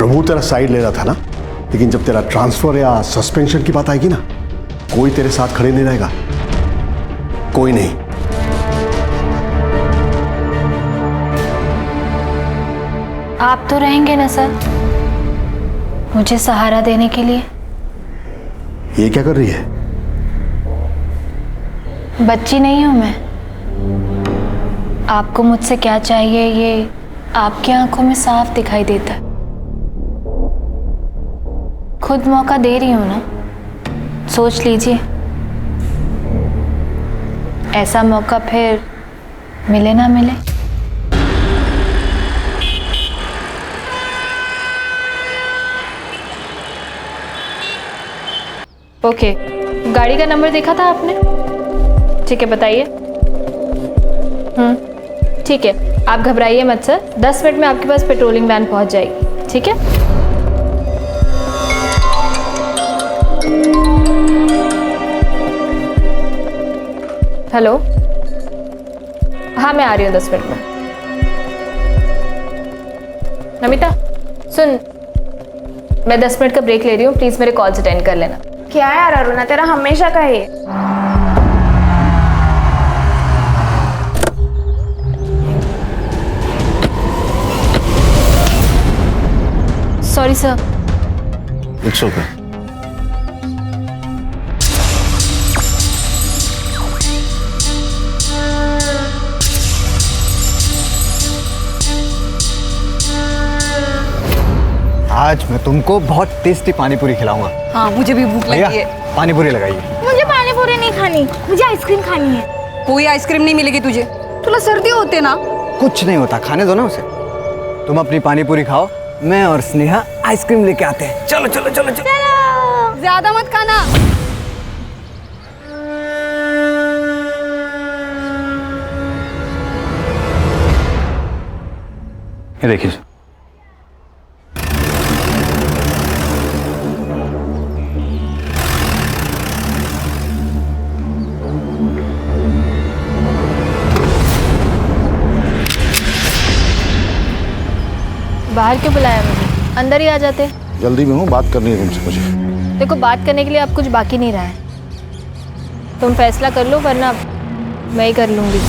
प्रभु तेरा साइड ले रहा था ना, लेकिन जब तेरा ट्रांसफर या सस्पेंशन की बात आएगी ना, कोई तेरे साथ खड़े नहीं रहेगा, कोई नहीं। आप तो रहेंगे ना सर, मुझे सहारा देने के लिए। ये क्या कर रही है? बच्ची नहीं हूं मैं। आपको मुझसे क्या चाहिए ये आपकी आंखों में साफ दिखाई देता है। खुद मौका दे रही हूं ना, सोच लीजिए, ऐसा मौका फिर मिले ना मिले। ओके, गाड़ी का नंबर देखा था आपने? ठीक है, बताइए। ठीक है, आप घबराइए मत सर, 10 मिनट में आपके पास पेट्रोलिंग वैन पहुंच जाएगी। ठीक है? हेलो, हाँ मैं आ रही हूँ 10 मिनट में। नमिता सुन, मैं 10 मिनट का ब्रेक ले रही हूँ, प्लीज मेरे कॉल्स अटेंड कर लेना। क्या यार अरुणा, तेरा हमेशा का है। Sorry sir. It's okay. आज मैं तुमको बहुत टेस्टी पानी पूरी खिलाऊंगा। हाँ, मुझे भी भूख लगी है। पानी पूरी लगाइए। मुझे पानी पूरी नहीं खानी, मुझे आइसक्रीम खानी है। कोई आइसक्रीम नहीं मिलेगी तुझे, तुला सर्दी होते ना। कुछ नहीं होता, खाने दो ना उसे। तुम अपनी पानी पूरी खाओ, मैं और स्नेहा आइसक्रीम लेके आते हैं। चलो चलो चलो चलो। ज्यादा मत खाना। ये देखिए, बाहर क्यों बुलाया मुझे? अंदर ही आ जाते। जल्दी में हूँ, बात करनी है तुमसे मुझे। देखो, बात करने के लिए अब कुछ बाकी नहीं रहा है। तुम फैसला कर लो, वरना मैं ही कर लूंगी।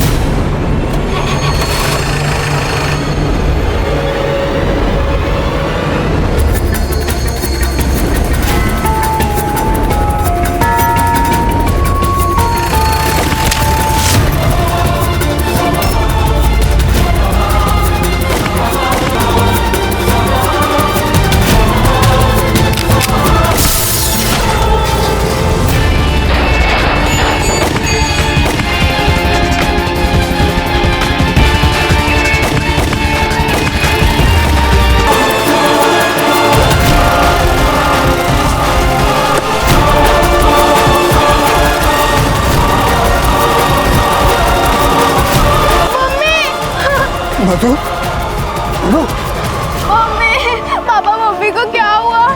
मधु, मम्मी, पापा मम्मी को क्या हुआ?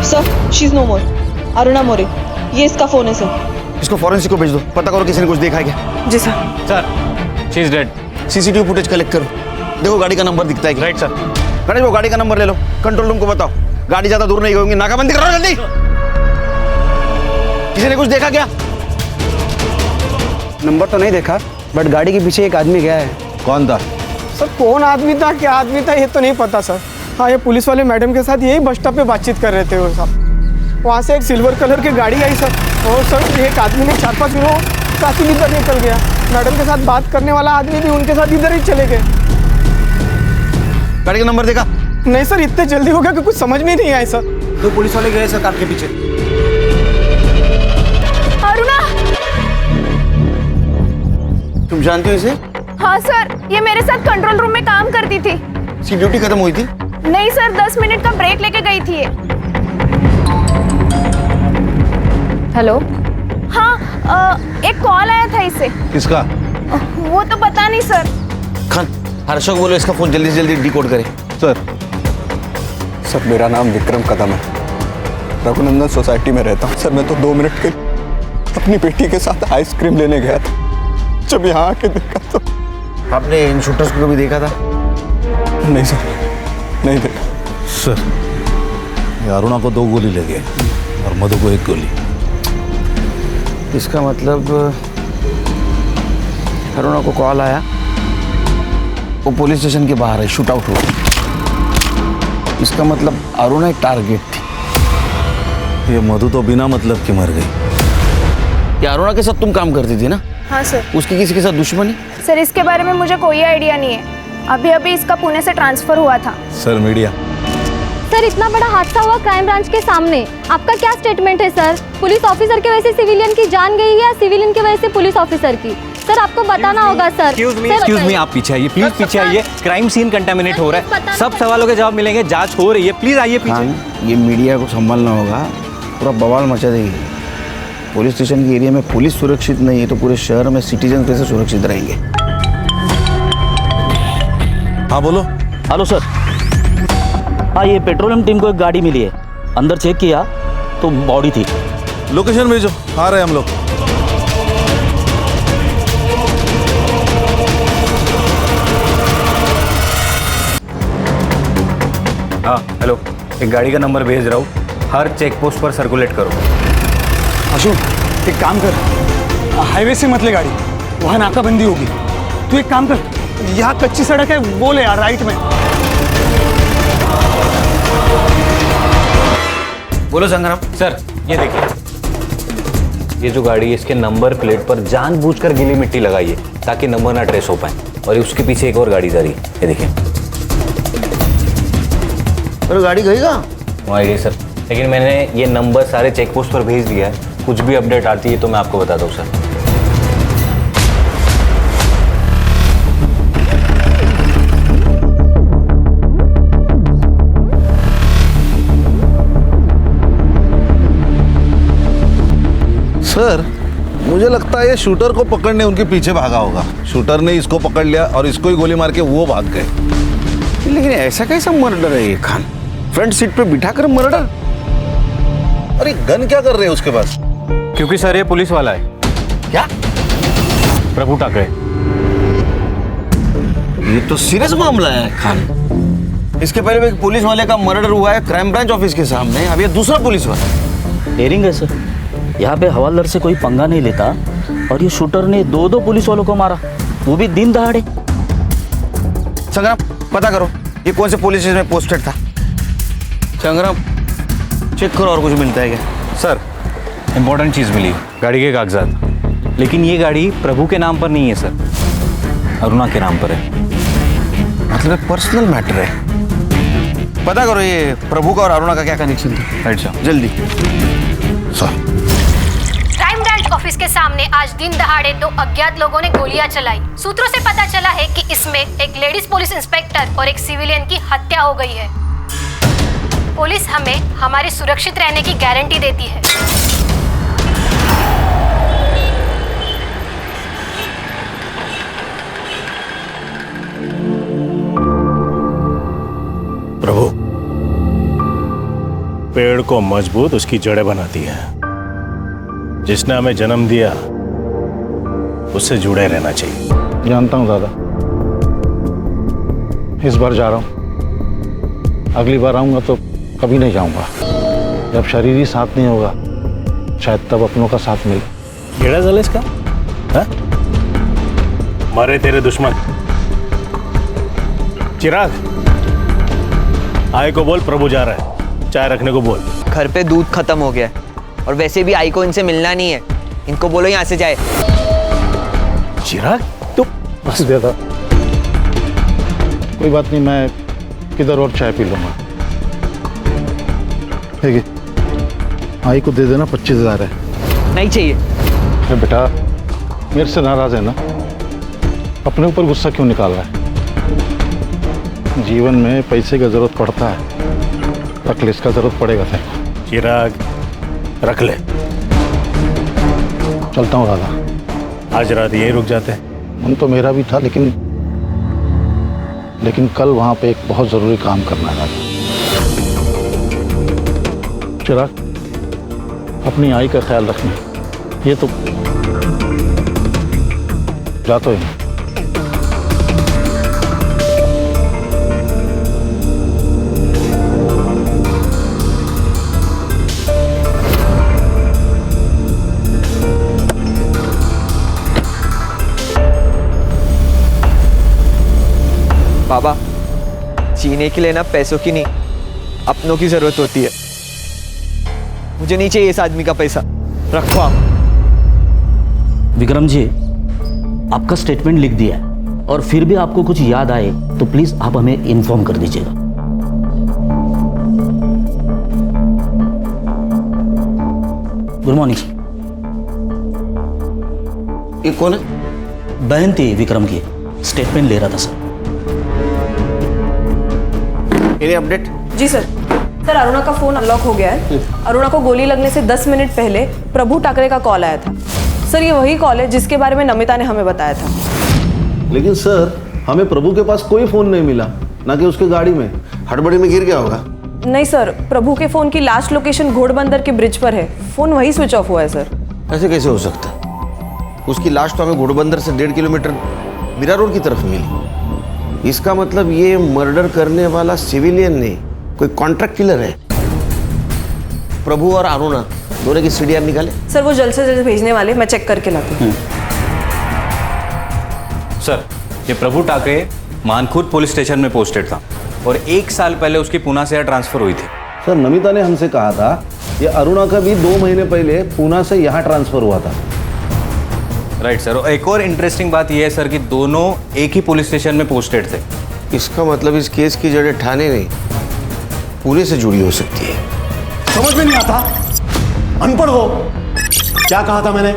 सर, शी इज नो मोर। अरुणा मोरे, ये इसका फोन है सर। इसको फॉरेंसिक को भेज दो, पता करो किसी ने कुछ देखा है क्या। जी sir. Sir, she is dead. CCTV footage collect करो, देखो गाड़ी का नंबर दिखता है क्या। Right sir. गणेश वो गाड़ी का नंबर ले लो, कंट्रोल रूम को बताओ गाड़ी ज्यादा दूर नहीं गई होंगी, नाकाबंदी करो जल्दी। किसी ने कुछ देखा क्या? नंबर तो नहीं देखा, बट गाड़ी के पीछे एक आदमी गया है। कौन था? सर कौन आदमी था, क्या आदमी था, ये तो नहीं पता सर। हाँ, ये पुलिस वाले मैडम के साथ यही बस स्टॉप पे बातचीत कर रहे थे वो सब। वहाँ से एक सिल्वर कलर की गाड़ी आई सर, और सर एक आदमी ने 4-5 किलोमीटर काफी इधर निकल गया। मैडम के साथ बात करने वाला आदमी भी उनके साथ इधर ही चले गए। गाड़ी का नंबर देखा? नहीं सर, इतने जल्दी हो गया कि कुछ समझ में नहीं आया सर। तो पुलिस वाले गए सर कार के पीछे। अरुणा! तुम जानती हो इसे? हाँ सर, ये मेरे साथ कंट्रोल रूम में काम करती थी। इसकी ड्यूटी खत्म हुई थी? नहीं सर, 10 मिनट का ब्रेक लेके गई थी ये। हेलो। हाँ, एक कॉल आया था इसे। किसका? वो तो पता नहीं सर। खान हर्षो को बोलो इसका फोन जल्दी से जल्दी डिकोड करे। सर मेरा नाम विक्रम कदम है, रघुनंदन सोसाइटी में रहता हूँ। सर मैं तो 2 मिनट के अपनी बेटी के साथ आइसक्रीम लेने गया था, जब यहाँ आके देखा तो। आपने इन शूटर्स को कभी देखा था? नहीं सर, नहीं देखा। सर ये अरुणा को 2 गोली लगे और मधु को 1 गोली। इसका मतलब अरुणा को कॉल आया, वो पुलिस स्टेशन के बाहर है, शूट आउट हुआ। इसका मतलब अरुणा एक टारगेट थी। ये मधु तो बिना मतलब की मर गई। ये अरुणा के साथ तुम काम करती थी ना? हाँ सर। उसकी किसी के साथ दुश्मनी? सर इसके बारे में मुझे कोई आइडिया नहीं है, अभी अभी इसका पुणे से ट्रांसफर हुआ था। Sir media. सर इतना बड़ा हादसा हुआ क्राइम ब्रांच के सामने, आपका क्या स्टेटमेंट है सर? पुलिस ऑफिसर की वजह से सिविलियन की जान गई है या सिविलियन की वजह से पुलिस ऑफिसर की? सर आपको बताना होगा सर। एक्सक्यूज मी, आप पीछे आइए प्लीज, पीछे आइए। क्राइम सीन कंटामिनेट हो रहा है, सब सवालों के जवाब मिलेंगे, जांच हो रही है, प्लीज आइए पीछे। ये मीडिया को संभालना होगा, पूरा बवाल मचा देगी। पुलिस स्टेशन के एरिया में पुलिस सुरक्षित नहीं है तो पूरे शहर में सिटीजन कैसे सुरक्षित रहेंगे? हाँ बोलो। हेलो सर, हाँ ये पेट्रोलियम टीम को एक गाड़ी मिली है, अंदर चेक किया तो बॉडी थी। लोकेशन भेजो, आ रहे हैं हम लोग। हाँ हेलो, एक गाड़ी का नंबर भेज रहा हूँ, हर चेक पोस्ट पर सर्कुलेट करो। अशोक एक काम कर, हाईवे से मत ले गाड़ी, वहाँ नाकाबंदी होगी। तू एक काम कर, यहाँ कच्ची सड़क है वो ले यार, राइट में। बोलो संग्राम। सर ये देखिए, ये जो गाड़ी है इसके नंबर प्लेट पर जानबूझकर गीली मिट्टी लगाई है ताकि नंबर ना ट्रेस हो पाए, और ये उसके पीछे एक और गाड़ी जा रही है, ये देखिए। अरे गाड़ी गई कहाँ? वहाँ गई सर, लेकिन मैंने ये नंबर सारे चेक पोस्ट पर भेज दिया है, कुछ भी अपडेट आती है तो मैं आपको बताता हूँ सर। सर मुझे लगता है ये शूटर को पकड़ने उनके पीछे भागा होगा। शूटर ने इसको पकड़ लिया और इसको ही गोली मार के वो भाग गए। लेकिन ऐसा कैसा मर्डर है ये खान? फ्रंट सीट पे बिठाकर मर्डर? अरे गन क्या कर रहे हैं उसके पास? क्योंकि सर ये पुलिस वाला है। क्या? प्रभु टाकरे। ये तो सीरियस मामला है खान। इसके पहले भी एक पुलिस वाले का मर्डर हुआ है क्राइम ब्रांच ऑफिस के सामने, अब ये दूसरा पुलिस वाला। डेयरिंग है सर, यहाँ पे हवालदार से कोई पंगा नहीं लेता और ये शूटर ने 2 पुलिस वालों को मारा, वो भी दिन दहाड़े। संग्राम पता करो ये कौन से पुलिस स्टेशन में पोस्टेड था। संग्राम चेक करो और कुछ मिलता है क्या? सर इंपॉर्टेंट चीज़ मिली, गाड़ी के कागजात, लेकिन ये गाड़ी प्रभु के नाम पर नहीं है सर, अरुणा के नाम पर है। मतलब एक पर्सनल मैटर है। पता करो ये प्रभु का और अरुणा का क्या कनेक्शन था। राइट सर, जल्दी। सर क्राइम ब्रांच ऑफिस के सामने आज दिन दहाड़े 2 अज्ञात लोगों ने गोलियां चलाई। सूत्रों से पता चला है कि इसमें एक लेडीज पुलिस इंस्पेक्टर और एक सिविलियन की हत्या हो गई है। पुलिस हमें हमारे सुरक्षित रहने की गारंटी देती है। प्रभु, पेड़ को मजबूत उसकी जड़ें बनाती है। जिसने हमें जन्म दिया उससे जुड़े रहना चाहिए। जानता हूँ दादा, इस बार जा रहा हूँ, अगली बार आऊँगा तो कभी नहीं जाऊँगा। जब शरीर ही साथ नहीं होगा शायद तब अपनों का साथ मिले। केड़ा जल इसका है? मारे तेरे दुश्मन। चिराग, आय को बोल प्रभु जा रहा है, चाय रखने को बोल। घर पे दूध खत्म हो गया है और वैसे भी आई को इनसे मिलना नहीं है, इनको बोलो यहाँ से जाए। चिराग तो बस देता, कोई बात नहीं, मैं किधर और चाय पी लूँगा। ठीक है, आई को दे देना, 25,000 है। नहीं चाहिए। अरे बेटा मेरे से नाराज है ना, अपने ऊपर गुस्सा क्यों निकाल रहा है? जीवन में पैसे की जरूरत पड़ता है, रख ले, इसका जरूरत पड़ेगा तेरे को। चिराग रख ले। चलता हूँ दादा। आज रात यहीं रुक जाते हैं। मन तो मेरा भी था लेकिन लेकिन कल वहाँ पे एक बहुत ज़रूरी काम करना है। चिराग, अपनी आई का ख्याल रखना। ये तो जाता ही। बाबा, जीने के लिए ना पैसों की नहीं, अपनों की जरूरत होती है। मुझे नहीं चाहिए इस आदमी का पैसा, रखो आप। विक्रम जी, आपका स्टेटमेंट लिख दिया है और फिर भी आपको कुछ याद आए तो प्लीज आप हमें इन्फॉर्म कर दीजिएगा। Good morning. ये कौन है? बहन थी विक्रम की, स्टेटमेंट ले रहा था सर। Any update? जी सर। सर, अरुणा का फोन अनलॉक हो गया है। अरुणा को गोली लगने से 10 मिनट पहले प्रभु ठाकरे का कॉल आया था। सर, ये वही कॉल है जिसके बारे में नमिता ने हमें बताया था। लेकिन सर, हमें प्रभु के पास कोई फोन नहीं मिला, ना कि उसके गाड़ी में। हड़बड़ी में गिर गया होगा। नहीं सर, प्रभु के फोन की लास्ट लोकेशन घोड़बंदर के ब्रिज पर है। फोन वही स्विच ऑफ हुआ है सर। ऐसे कैसे हो सकता? उसकी लाश तो हमें घोड़बंदर से 1.5 किलोमीटर मीरा रोड की तरफ मिली। इसका मतलब ये मर्डर करने वाला सिविलियन नहीं, कोई कॉन्ट्रैक्ट किलर है। प्रभु और अरुणा दोनों की सीडीआर निकाले। सर, वो जल्द से जल्द भेजने वाले, मैं चेक करके लाती हूँ। सर, ये प्रभु ठाकरे मानखुर्द पुलिस स्टेशन में पोस्टेड था और 1 साल पहले उसकी पूना से यहाँ ट्रांसफर हुई थी। सर, नमिता ने हमसे कहा था ये अरुणा का भी 2 महीने पहले पूना से यहाँ ट्रांसफर हुआ था। Right sir. और एक और इंटरेस्टिंग बात यह है सर कि दोनों एक ही पुलिस स्टेशन में पोस्टेड थे। इसका मतलब इस केस की जड़ें ठाणे नहीं, पुणे से जुड़ी हो सकती है। समझ में नहीं आता, अनपढ़ हो। क्या कहा था मैंने?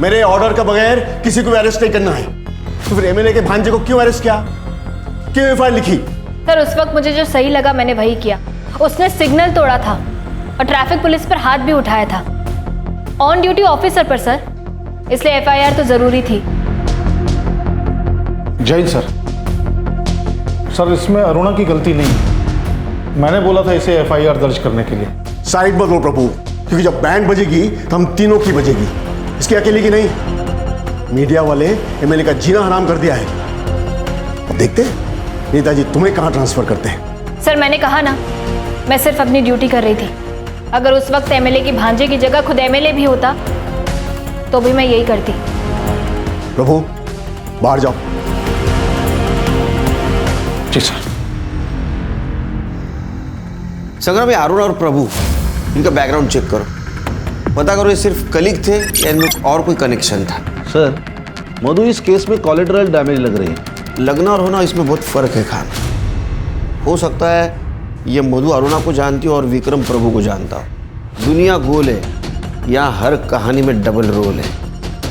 मेरे ऑर्डर के बगैर किसी को अरेस्ट नहीं करना है। तो फिर एमएलए के भांजे को क्यों अरेस्ट किया, क्यों एफआईआर लिखी? सर, उस वक्त मुझे जो सही लगा मैंने वही किया। उसने सिग्नल तोड़ा था और ट्रैफिक पुलिस पर हाथ भी उठाया था, ऑन ड्यूटी ऑफिसर पर सर, इसलिए एफआईआर तो जरूरी थी। जय सर। सर, इसमें अरुणा की गलती नहीं है। मैंने बोला था इसे एफआईआर दर्ज करने के लिए। साइड मत लो प्रभु, क्योंकि जब बैंड बजेगी तो हम तीनों की बजेगी, इसकी अकेले की नहीं। मीडिया वाले एमएलए का जीना हराम कर दिया है। अब देखते हैं नेताजी तुम्हें कहां ट्रांसफर करते हैं। सर, मैंने कहा ना, मैं सिर्फ अपनी ड्यूटी कर रही थी। अगर उस वक्त एमएलए की भांजे की जगह खुद एमएलए भी होता तो भी मैं यही करती। प्रभु, बाहर जाओ। जी सर। संग्राम, अरुण और प्रभु, इनका बैकग्राउंड चेक करो, पता करो ये सिर्फ कलीग थे या इनमें और कोई कनेक्शन था। सर, मधु इस केस में कोलेटरल डैमेज लग रही है। लगना और होना इसमें बहुत फर्क है खान। हो सकता है ये मधु अरुणा को जानती हो और विक्रम प्रभु को जानता हो। दुनिया गोल है, यहाँ हर कहानी में डबल रोल है।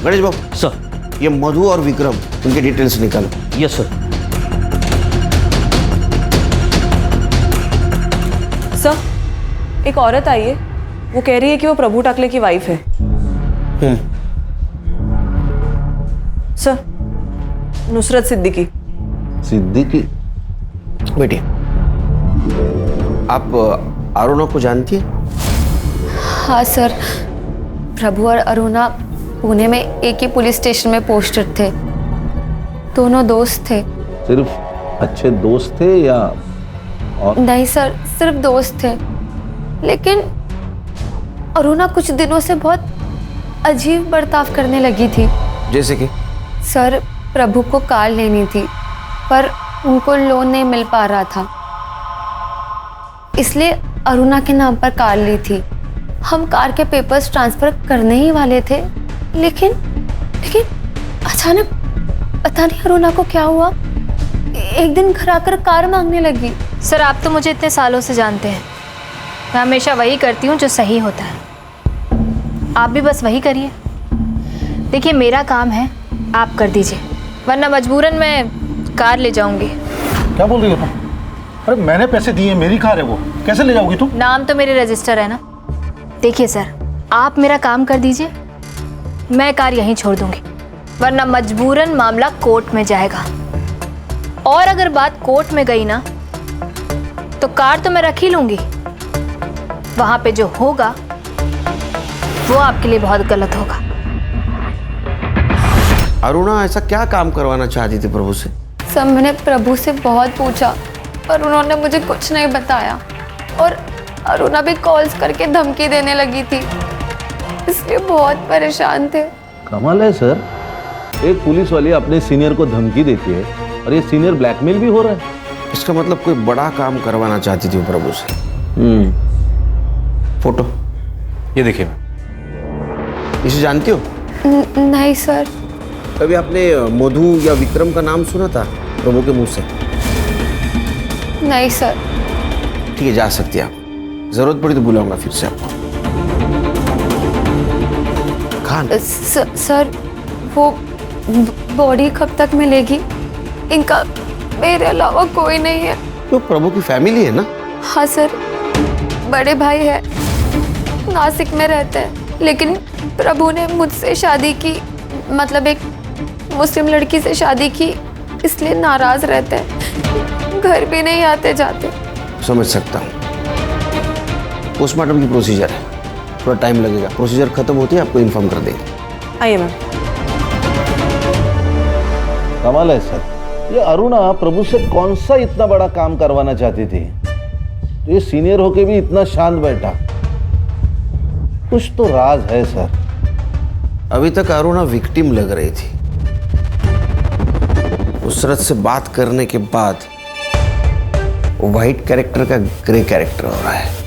गणेश बाबू सर, ये मधु और विक्रम, उनके डिटेल्स निकालो। Yes sir. सर, एक औरत आई है, वो कह रही है कि वो प्रभु ठाकरे की वाइफ है। सर, नुसरत सिद्दीकी। सिद्दीकी? बेटी, आप अरुणा को जानती है? हाँ सर, प्रभु और अरुणा पुणे में एक ही पुलिस स्टेशन में पोस्टेड थे। दोनों दोस्त थे। सिर्फ अच्छे दोस्त थे या और? नहीं सर, सिर्फ दोस्त थे। लेकिन अरुणा कुछ दिनों से बहुत अजीब बर्ताव करने लगी थी। जैसे कि? सर, प्रभु को कार लेनी थी पर उनको लोन नहीं मिल पा रहा था, इसलिए अरुणा के नाम पर कार ली थी। हम कार के पेपर्स ट्रांसफर करने ही वाले थे, लेकिन अचानक पता नहीं अरुणा को क्या हुआ, एक दिन घर आकर कार मांगने लगी। सर, आप तो मुझे इतने सालों से जानते हैं, मैं हमेशा वही करती हूँ जो सही होता है। आप भी बस वही करिए। देखिए, मेरा काम है, आप कर दीजिए, वरना मजबूरन मैं कार ले जाऊंगी। क्या बोल रही हो तुम? अरे मैंने पैसे दिए, मेरी कार है, वो कैसे ले जाओगी तुम? नाम तो मेरे रजिस्टर है ना। देखिए सर, आप मेरा काम कर दीजिए, मैं कार यहीं छोड़ दूंगी, वरना मजबूरन मामला कोर्ट में जाएगा और अगर बात कोर्ट में गई ना तो कार तो मैं रख ही लूंगी, वहां पे जो होगा वो आपके लिए बहुत गलत होगा। अरुणा ऐसा क्या काम करवाना चाहती थी प्रभु से? सब मैंने प्रभु से बहुत पूछा पर उन्होंने मुझे कुछ नहीं बताया, और अरुणा भी कॉल्स करके धमकी देने लगी थी, इसलिए बहुत परेशान थे। कमाल है सर, एक पुलिस वाली अपने सीनियर को धमकी देती है और ये सीनियर ब्लैकमेल भी हो रहा है। इसका मतलब कोई बड़ा काम करवाना चाहती थी वो प्रभु से। फोटो ये देखिए। इसे जानती हो? नहीं सर। कभी आपने मधु या विक्रम का नाम सुना था प्रभु के मुंह से? नहीं सर। ठीक है, जा सकती है आप, जरूरत पड़ी तो बुलाऊंगा फिर से आपको। खान सर वो बॉडी कब तक मिलेगी? इनका मेरे अलावा कोई नहीं है। तो प्रभु की फैमिली है ना? हाँ सर, बड़े भाई है, नासिक में रहते हैं, लेकिन प्रभु ने मुझसे शादी की, मतलब एक मुस्लिम लड़की से शादी की, इसलिए नाराज रहते हैं, घर भी नहीं आते जाते। समझ सकता हूँ। पोस्टमार्टम की प्रोसीजर है, थोड़ा टाइम लगेगा, प्रोसीजर खत्म होती है आपको इन्फॉर्म कर देंगे। आइए मैम। कमाल है सर, ये अरुणा प्रभु से कौन सा इतना बड़ा काम करवाना चाहती थी, तो ये सीनियर होके भी इतना शांत बैठा। कुछ तो राज है सर। अभी तक अरुणा विक्टिम लग रही थी, उसरत से बात करने के बाद वो व्हाइट कैरेक्टर का ग्रे कैरेक्टर हो रहा है।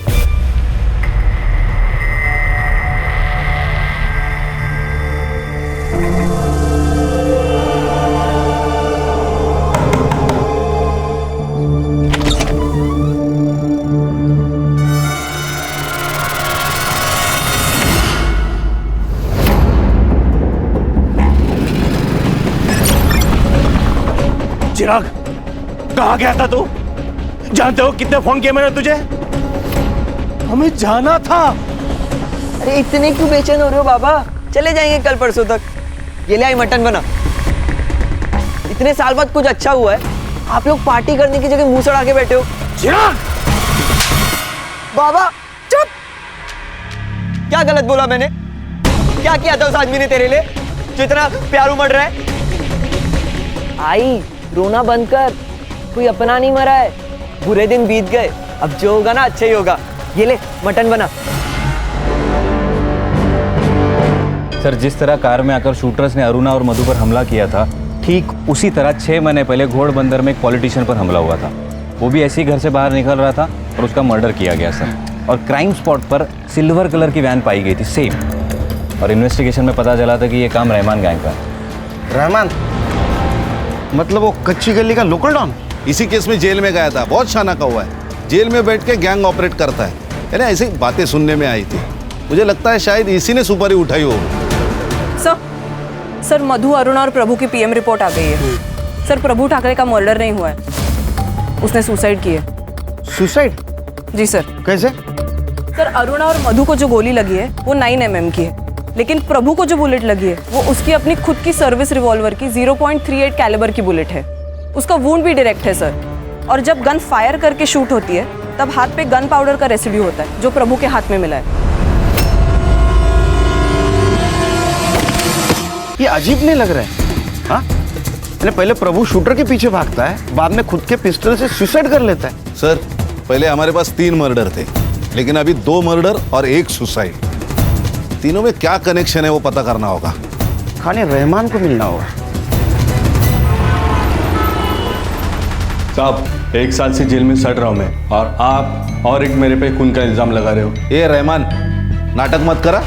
चिराग, कहाँ गया था तू? जानते हो कितने फोन किए मैंने तुझे? हमें जाना था। अरे इतने क्यों बेचैन हो रहे हो बाबा? चले जाएंगे कल परसों तक। ये ले आई मटन बना। इतने साल बाद कुछ अच्छा हुआ है, आप लोग पार्टी करने की जगह मुंह सड़ा के बैठे हो। चिराग! बाबा चुप! क्या गलत बोला मैंने? क्या किया था उस आदमी ने तेरे लिए जो इतना प्यार उमड़ रहा है? आई रोना बंद कर, कोई अपना नहीं मरा है, बुरे दिन बीत गए, अब जो होगा ना अच्छा ही होगा। ये ले मटन बना। सर, जिस तरह कार में आकर शूटर्स ने अरुणा और मधु पर हमला किया था, ठीक उसी तरह 6 महीने पहले घोड़बंदर में एक पॉलिटिशियन पर हमला हुआ था। वो भी ऐसे ही घर से बाहर निकल रहा था और उसका मर्डर किया गया सर। और क्राइम स्पॉट पर सिल्वर कलर की वैन पाई गई थी सेम। और इन्वेस्टिगेशन में पता चला था कि ये काम रहमान गैंग का है। रहमान मतलब वो कच्ची गली का लोकल डॉन? इसी केस में जेल में गया था, बहुत शाना का हुआ है, जेल में बैठ के गैंग ऑपरेट करता है। यानी ऐसी बातें सुनने में आई थी, मुझे लगता है शायद इसी ने सुपारी उठाई हो। सर मधु, अरुणा और प्रभु की पीएम रिपोर्ट आ गई है। सर प्रभु ठाकरे का मर्डर नहीं हुआ है, उसने सुसाइड की है। सुसाइड? जी सर। कैसे? सर अरुणा और मधु को जो गोली लगी है वो 9 mm की है, लेकिन प्रभु को जो बुलेट लगी है वो उसकी अपनी खुद की सर्विस रिवॉल्वर की 0.38 कैलिबर की बुलेट है। उसका वुंड भी डायरेक्ट है सर। और जब गन फायर करके शूट होती है तब हाथ पे गन पाउडर का रेसिड्यू होता है जो प्रभु के हाथ में मिला है। ये अजीब नहीं लग रहा है? हाँ, पहले प्रभु शूटर के पीछे भागता है, बाद में खुद के पिस्टल से सुसाइड कर लेता है। सर पहले हमारे पास 3 मर्डर थे, लेकिन अभी 2 मर्डर और 1 सुसाइड। तीनों में क्या कनेक्शन है वो पता करना होगा। खाने रहमान को मिलना होगा। साहब 1 साल से जेल में सड़ रहा हूं मैं, और आप और एक मेरे पे खून का इल्जाम लगा रहे हो। ये रहमान, नाटक मत करा,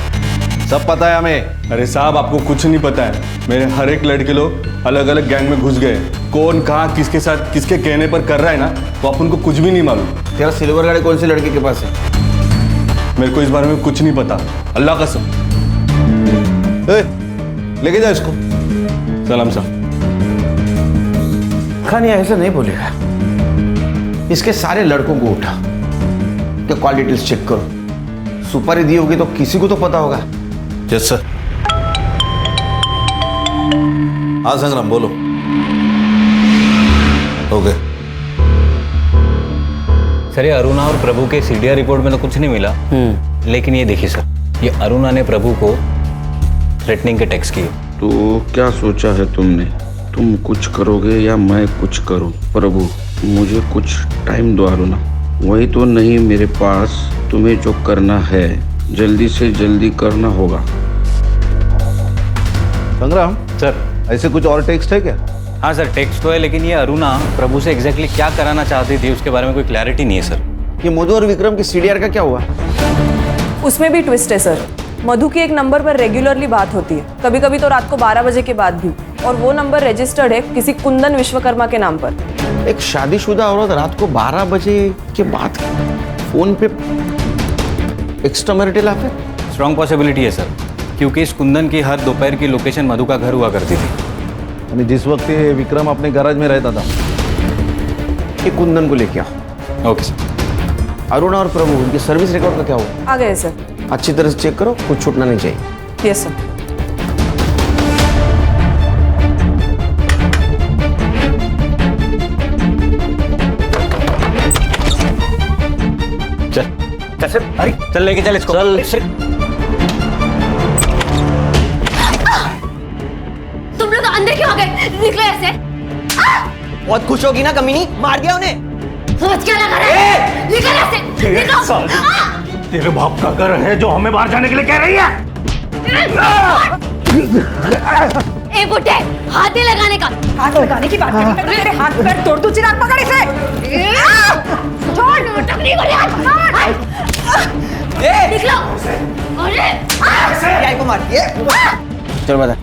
सब पता है हमें। अरे साहब आपको कुछ नहीं पता है, मेरे हर एक लड़के लोग अलग अलग गैंग में घुस गए। कौन कहाँ किसके साथ किसके कहने पर कर रहा है ना, वो अपन को कुछ भी नहीं मालूम। तेरा सिल्वर गाड़ी कौन सी लड़की के पास है? मेरे को इस बारे में कुछ नहीं पता, अल्लाह कसम। लेके जाओ इसको। सलाम साहब। खान ये ऐसा नहीं बोलेगा। इसके सारे लड़कों को उठा के कॉल डिटेल्स चेक करो। सुपारी दी होगी तो किसी को तो पता होगा। Yes sir. हाँ संग्राम बोलो। हो गए। सर ये अरुणा और प्रभु के सीडीआर रिपोर्ट में तो कुछ नहीं मिला, लेकिन ये देखिए सर, ये अरुणा ने प्रभु को थ्रेटनिंग के टेक्स्ट किए। तो क्या सोचा है तुमने? तुम कुछ करोगे या मैं कुछ करूं? प्रभु मुझे कुछ टाइम दो अरुणा। वही तो नहीं मेरे पास। तुम्हें जो करना है जल्दी से जल्दी करना होगा। संग्राम सर, ऐसे कुछ और टेक्स्ट है क्या? हाँ सर, टेक्स्ट तो है, लेकिन ये अरुणा प्रभु से एग्जैक्टली क्या कराना चाहती थी उसके बारे में कोई क्लैरिटी नहीं है सर। ये मधु और विक्रम की सीडीआर का क्या हुआ? उसमें भी ट्विस्ट है सर। मधु की एक नंबर पर रेगुलरली बात होती है, कभी कभी तो रात को 12 बजे के बाद भी, और वो नंबर रजिस्टर्ड है किसी कुंदन विश्वकर्मा के नाम पर। एक शादीशुदा औरत रात को 12 बजे के बाद फोन पे extra marital affair? Strong possibility है सर, क्योंकि इस कुंदन की हर दोपहर की लोकेशन मधु का घर हुआ करती थी। यानी जिस वक्त ये विक्रम अपने गैराज में रहता था। ये कुंदन को लेके आओ। Okay sir. अरुणा और प्रभु, उनकी सर्विस रिकॉर्ड का क्या हुआ? आ गए सर। अच्छी तरह से चेक करो, कुछ छूटना नहीं चाहिए। Yes sir. चल सर, अरे चल लेके चल इसको। चल। तुम लोग अंदर क्यों आ गए? निकलो ऐसे। बहुत खुश होगी ना कमीनी, मार दिया उन्हें। सोच क्या लगा रहा है? निकल ऐसे। निकल। तेरे बाप का घर है जो हमें बाहर जाने के लिए कह रही है। ए बुड्ढे, हाथ नहीं लगाने का। हाथ लगाने की बात करी, मैं तेरे हाथ पैर तोड़ दूं। चिराग पकड़ इसे। छोड़, नोटक नहीं कर यार। निकलो। अरे को मार। चल बता,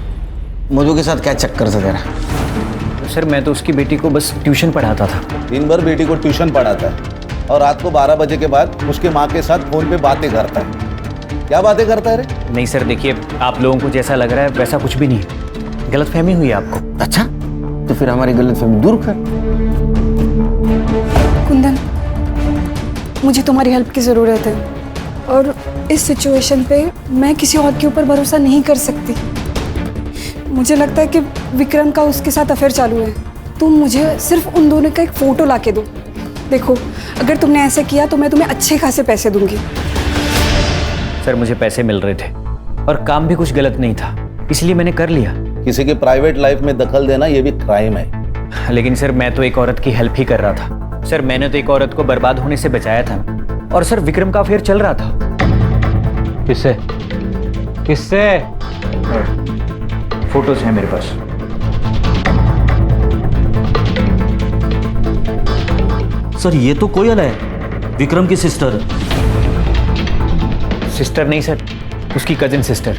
मधु के साथ क्या चक्कर था तेरा? सर मैं तो उसकी बेटी को बस ट्यूशन पढ़ाता था। दिन भर बेटी को ट्यूशन पढ़ाता है और रात को 12 बजे के बाद उसके माँ के साथ फोन पे बातें करता है। क्या बातें करता है रे? नहीं सर, देखिए आप लोगों को जैसा लग रहा है वैसा कुछ भी नहीं, गलतफहमी हुई है आपको। अच्छा, तो फिर हमारी गलतफहमी दूर कर। कुंदन, मुझे तुम्हारी हेल्प की ज़रूरत है और इस सिचुएशन पे मैं किसी और के ऊपर भरोसा नहीं कर सकती। मुझे लगता है कि विक्रम का उसके साथ अफेयर चालू है। तुम मुझे सिर्फ उन दोनों का एक फ़ोटो ला के दो। देखो, अगर तुमने ऐसे किया तो मैं तुम्हें अच्छे खासे पैसे दूंगी। सर मुझे पैसे मिल रहे थे और काम भी कुछ गलत नहीं था, इसलिए मैंने कर लिया। किसी के प्राइवेट लाइफ में दखल देना ये भी क्राइम है। लेकिन सर मैं तो एक औरत की हेल्प ही कर रहा था। सर मैंने तो एक औरत को बर्बाद होने से बचाया था ना। और सर विक्रम का अफेयर चल रहा था। किससे? किससे? फोटोज हैं मेरे पास। सर ये तो कोयल है, विक्रम की सिस्टर। सिस्टर नहीं सर, उसकी कजिन सिस्टर।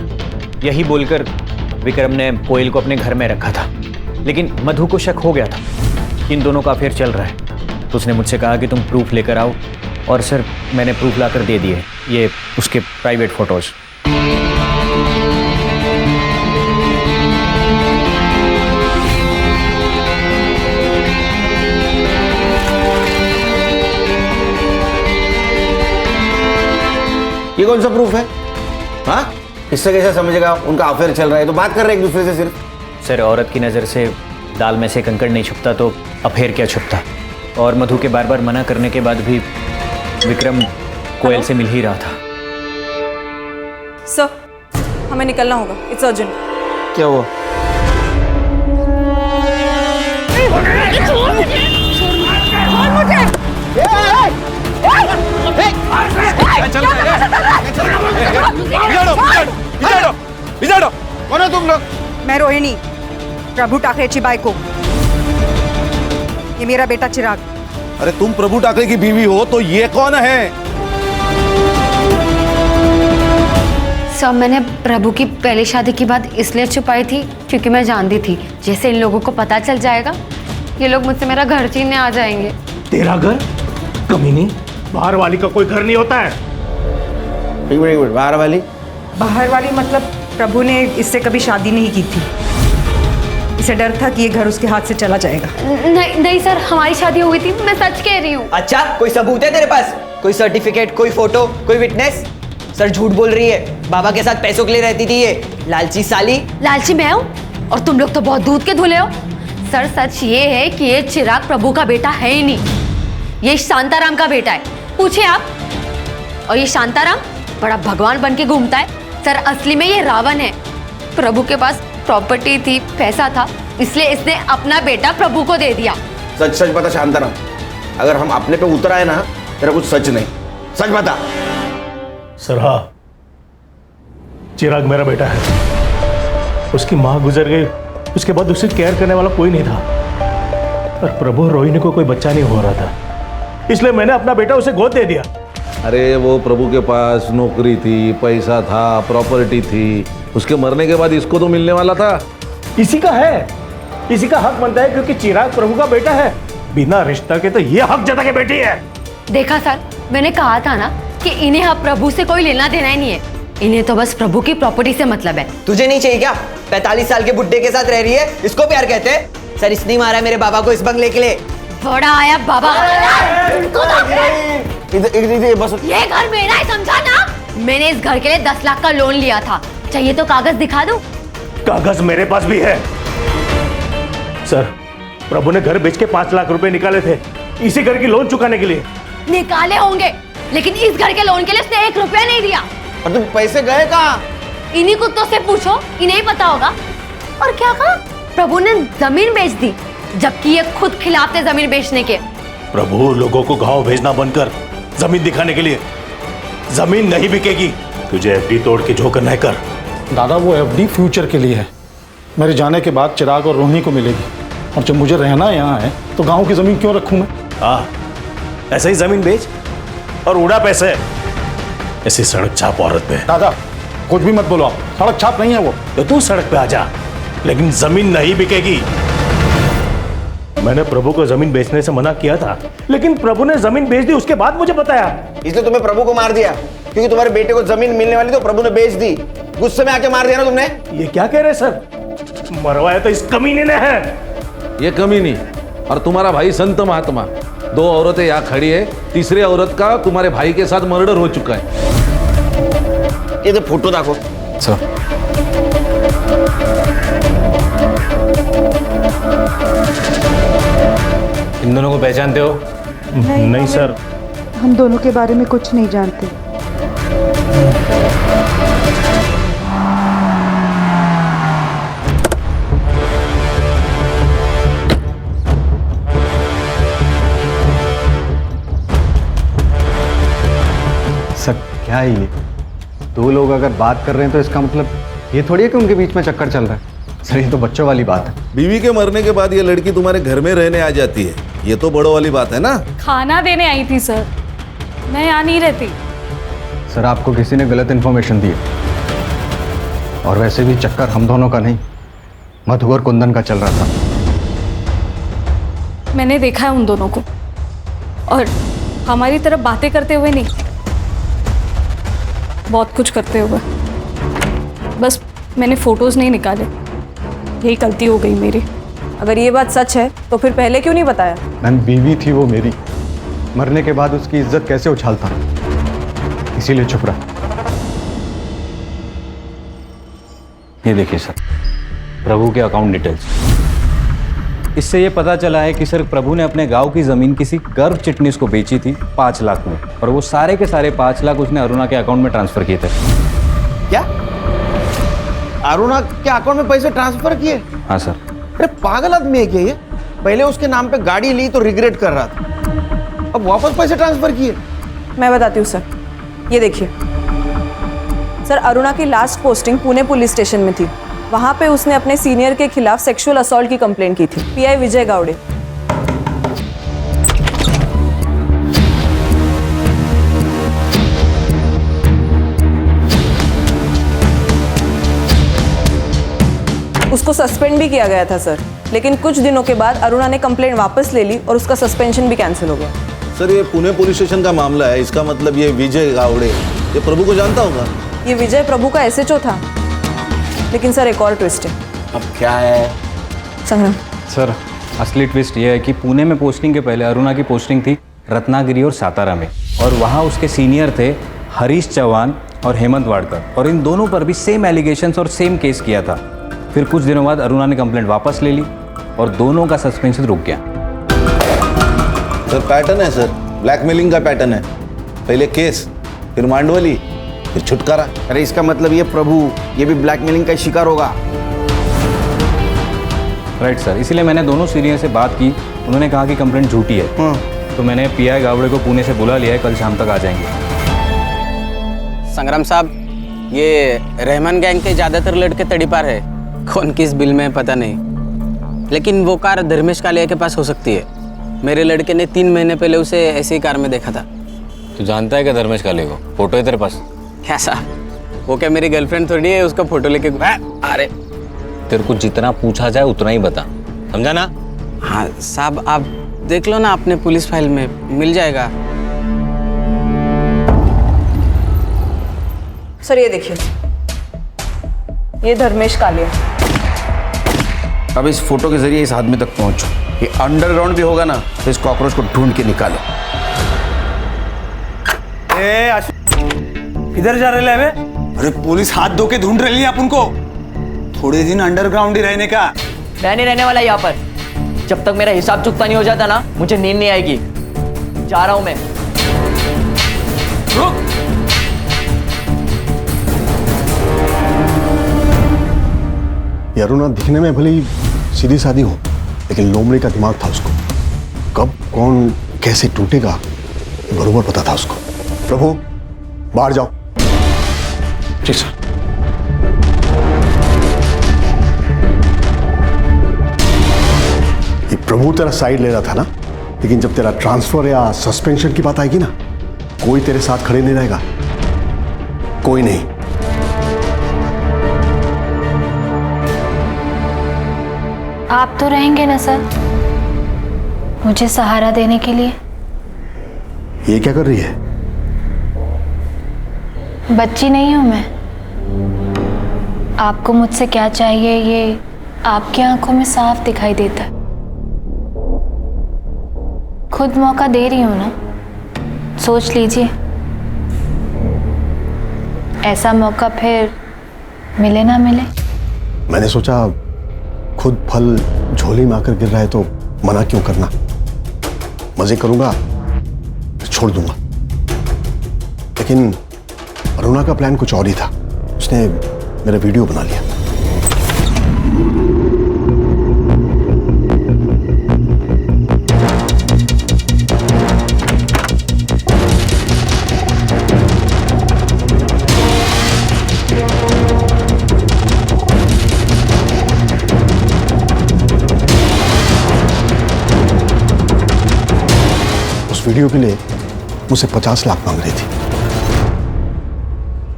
यही बोलकर विक्रम ने कोयल को अपने घर में रखा था, लेकिन मधु को शक हो गया था कि इन दोनों का अफेयर चल रहा है। तो उसने मुझसे कहा कि तुम प्रूफ लेकर आओ, और सर मैंने प्रूफ लाकर दे दिए, ये उसके प्राइवेट फोटोज। ये कौन सा प्रूफ है? हाँ, इससे कैसे समझेगा उनका अफेयर चल रहा है? तो बात कर रहे हैं एक दूसरे से सिर्फ। सर औरत की नज़र से दाल में से कंकड़ नहीं छुपता, तो अफेयर क्या छुपता? और मधु के बार बार मना करने के बाद भी विक्रम कोयल से मिल ही रहा था। सर हमें निकलना होगा, इट्स अर्जेंट। क्या हुआ? कौन हो तुम लोग? मैं रोहिणी, प्रभू टाकरेची बायको। ये मेरा बेटा चिराग। अरे तुम प्रभु टाकरे की बीवी हो तो ये कौन है? सर मैंने प्रभु की पहली शादी की बात इसलिए छुपाई थी क्योंकि मैं जानती थी जैसे इन लोगों को पता चल जाएगा ये लोग मुझसे मेरा घर छीनने आ जाएंगे। तेरा घर? कमीनी, बाहर वाली का कोई घर नहीं होता है। एक मिनट, बाहर वाली? बाहर वाली मतलब प्रभु ने इससे कभी शादी नहीं की थी। इसे डर था कि ये घर उसके हाथ से चला जाएगा। नहीं नहीं सर, हमारी शादी हुई थी, मैं सच कह रही हूँ। अच्छा, कोई सबूत है तेरे पास? कोई सर्टिफिकेट, कोई फोटो, कोई विटनेस? सर झूठ बोल रही है, बाबा के साथ पैसों के लिए रहती थी ये लालची साली। लालची मैं हूँ और तुम लोग तो बहुत दूध के धुले हो। सर सच ये है कि ये चिराग प्रभु का बेटा है ही नहीं, ये शांताराम का बेटा है। पूछिए आप। और ये शांताराम बड़ा भगवान बन के घूमता है। सर असली में ये रावण है। प्रभु के पास प्रॉपर्टी थी, पैसा था, इसलिए इसने अपना बेटा प्रभु को दे दिया। सच सच बता शांताराम, अगर हम अपने पे उतर आए ना, तेरा कुछ सच नहीं, सच बता। सर हाँ, चिराग मेरा बेटा है। उसकी माँ गुजर गई, उसके बाद उसे केयर करने वाला कोई नहीं था। और प्रभु और रोहिणी को कोई बच्चा नहीं हो रहा था, इसलिए मैंने अपना बेटा उसे गोद दे दिया। अरे वो प्रभु के पास नौकरी थी, पैसा था, प्रॉपर्टी थी, उसके मरने के बाद इसको तो मिलने वाला था। इसी का है, इसी का हक बनता है, क्योंकि चिराग प्रभु का बेटा है। बिना रिश्ता के तो ये हक जता के बेटी है। देखा सर, मैंने कहा था ना कि इन्हें अब प्रभु से कोई लेना देना ही नहीं है। इन्हें तो बस प्रभु की प्रॉपर्टी से मतलब है। तुझे नहीं चाहिए क्या? 45 साल के बुड्ढे के साथ रह रही है, इसको प्यार कहते हैं? सर इसने मारा मेरे बाबा को इस बंगले के लिए। बड़ा आया बाबा। बस ये घर मेरा है, समझा ना? मैंने इस घर के लिए 10 लाख का लोन लिया था। चाहिए तो कागज दिखा दूं? कागज मेरे पास भी है। सर, प्रभु ने घर बेच के 5 लाख रुपए निकाले थे इसी घर की लोन चुकाने के लिए। निकाले होंगे, लेकिन इस घर के लोन के लिए उसने 1 रुपया नहीं दिया। और तुम पैसे गए कहाँ? इन्हीं कुत्तों से पूछो, इन्हें ही पता होगा। और क्या कहा? प्रभु ने जमीन बेच दी, जबकि ये खुद खिलाफ थे जमीन बेचने के। प्रभु लोगों को गांव भेजना बंद कर, जमीन दिखाने के लिए। जमीन नहीं बिकेगी, तुझे एफडी तोड़ के जो करना है कर। दादा वो एफडी फ्यूचर के लिए है। मेरे जाने के बाद चिराग और रोहिणी को मिलेगी, और जब मुझे रहना यहाँ है तो गांव की जमीन क्यों रखूं मैं? हाँ, ऐसे ही जमीन बेच और उड़ा पैसे। ऐसी सड़क छाप औरत पे। दादा कुछ भी मत बोलो, आप सड़क छाप नहीं है वो। तो तू सड़क पे आ जा, लेकिन जमीन नहीं बिकेगी। मैंने प्रभु को जमीन बेचने से मना किया था, लेकिन प्रभु ने जमीन बेच दी, उसके बाद मुझे बताया। इसलिए तुम्हें प्रभु को मार दिया, क्योंकि तुम्हारे बेटे को जमीन मिलने वाली तो प्रभु ने बेच दी। गुस्से में आके मार दिया ना तुमने। ये क्या कह रहे सर? मरवाया तो इस कमीने ने है। ये कमीनी और तुम्हारा भाई संत महात्मा, 2 औरतें यहाँ खड़ी है। तीसरी औरत का तुम्हारे भाई के साथ मर्डर हो चुका है। ये तो फोटो देखो सर। इन दोनों को पहचानते हो? नहीं सर, हम दोनों के बारे में कुछ नहीं जानते। सर क्या है ये? 2 लोग अगर बात कर रहे हैं तो इसका मतलब ये थोड़ी है कि उनके बीच में चक्कर चल रहा है। सर ये तो बच्चों वाली बात है। बीवी के मरने के बाद ये लड़की तुम्हारे घर में रहने आ जाती है, ये तो बड़ों वाली बात है ना। खाना देने आई थी सर, मैं यहाँ नहीं रहती। सर आपको किसी ने गलत इन्फॉर्मेशन दी है, और वैसे भी चक्कर हम दोनों का नहीं, मधु और कुंदन का चल रहा था। मैंने देखा है उन दोनों को, और हमारी तरफ बातें करते हुए नहीं, बहुत कुछ करते हुए। बस मैंने फोटोज नहीं निकाले, यही गलती हो गई मेरी। अगर ये बात सच है तो फिर पहले क्यों नहीं बताया? मैम बीवी थी वो मेरी, मरने के बाद उसकी इज्जत कैसे उछालता, इसीलिए चुप रहा। ये देखिए सर, प्रभु के अकाउंट डिटेल्स। इससे ये पता चला है कि सर प्रभु ने अपने गांव की जमीन किसी गर्भ चिटनीस को बेची थी 5 लाख में, और वो सारे के सारे 5 लाख उसने अरुणा के अकाउंट में ट्रांसफर किए थे। क्या अरुणा के अकाउंट में पैसे ट्रांसफर किए? हाँ सर। अरे पागल आदमी है क्या ये? पहले उसके नाम पे गाड़ी ली तो रिग्रेट कर रहा था, अब वापस पैसे ट्रांसफर किए। मैं बताती हूँ सर, ये देखिए सर, अरुणा की last posting Pune police station में थी। वहां पे उसने अपने सीनियर के खिलाफ सेक्सुअल असॉल्ट की कंप्लेंट की थी। पीआई विजय गावड़े। उसको सस्पेंड भी किया गया था सर, लेकिन कुछ दिनों के बाद अरुणा ने कंप्लेंट वापस ले ली और उसका सस्पेंशन भी कैंसिल हो गया। सर ये पुणे पुलिस स्टेशन का मामला है, इसका मतलब ये विजय गावड़े ये प्रभु को जानता होगा। ये विजय प्रभु का एसएचओ था। लेकिन सर एक और ट्विस्ट है। अब क्या है? संग्राम सर असली ट्विस्ट ये है कि पुणे में पोस्टिंग के पहले अरुणा की पोस्टिंग थी रत्नागिरी और सातारा में, और वहाँ उसके सीनियर थे हरीश चौहान और हेमंत वाडकर, और इन दोनों पर भी सेम एलिगेशंस और सेम केस किया था। फिर कुछ दिनों बाद अरुणा ने कंप्लेंट वापस ले ली और दोनों का सस्पेंशन रुक गया। सर पैटर्न है सर, ब्लैकमेलिंग का पैटर्न है। पहले केस, फिर मांडवली, फिर छुटकारा। अरे इसका मतलब ये प्रभु ये भी ब्लैकमेलिंग का शिकार होगा। राइट सर, इसीलिए मैंने दोनों सीनियर से बात की। उन्होंने कहा कि कंप्लेंट झूठी है। तो मैंने पीआई गावड़े को पुणे से बुला लिया है, कल शाम तक आ जाएंगे। संग्राम साहब, ये रहमान गैंग के ज़्यादातर लड़के तड़ीपार है। कौन किस बिल में पता नहीं, लेकिन वो कार धर्मेश कालिया के पास हो सकती है। मेरे लड़के ने 3 महीने पहले उसे ऐसी कार में देखा था। तू जानता है क्या धर्मेश कालिया को? फोटो है तेरे पास? क्या साहब, वो क्या मेरी गर्लफ्रेंड थोड़ी है उसका फोटो लेके? अरे तेरे को जितना पूछा जाए उतना ही बता, समझा ना? हाँ साहब, आप देख लो ना अपने पुलिस फाइल में, मिल जाएगा। सर ये देखिए, ये धर्मेश कालिया। अब इस फोटो के जरिए इस आदमी तक पहुंचो। ये अंडरग्राउंड भी होगा ना तो इस कॉकरोच को ढूंढ के निकालो। किधर जा रहे हैं? अरे पुलिस हाथ धो के ढूंढ रही है अपन को। थोड़े दिन अंडरग्राउंड ही रहने का। मैं नहीं रहने वाला यहाँ पर। जब तक मेरा हिसाब चुकता नहीं हो जाता ना, मुझे नींद नहीं आएगी। जा रहा हूं मैं। रुक। ये अरुणा दिखने में भले ही सीधी सादी हो, लेकिन लोमड़ी का दिमाग था उसको। कब कौन कैसे टूटेगा बरोबर पता था उसको। प्रभु बाहर जाओ। जी सर। ये प्रभु तेरा साइड ले रहा था ना, लेकिन जब तेरा ट्रांसफर या सस्पेंशन की बात आएगी ना, कोई तेरे साथ खड़े नहीं रहेगा, कोई नहीं। आप तो रहेंगे ना सर, मुझे सहारा देने के लिए? ये क्या कर रही है? बच्ची नहीं हूं मैं। आपको मुझसे क्या चाहिए ये आपकी आंखों में साफ दिखाई देता है। खुद मौका दे रही हूं ना, सोच लीजिए। ऐसा मौका फिर मिले ना मिले। मैंने सोचा खुद फल झोली में आकर गिर रहा है तो मना क्यों करना। मजे करूंगा तो छोड़ दूंगा। लेकिन अरुणा का प्लान कुछ और ही था। उसने मेरा वीडियो बना लिया। उस वीडियो के लिए मुझसे 50 लाख मांग रही थी।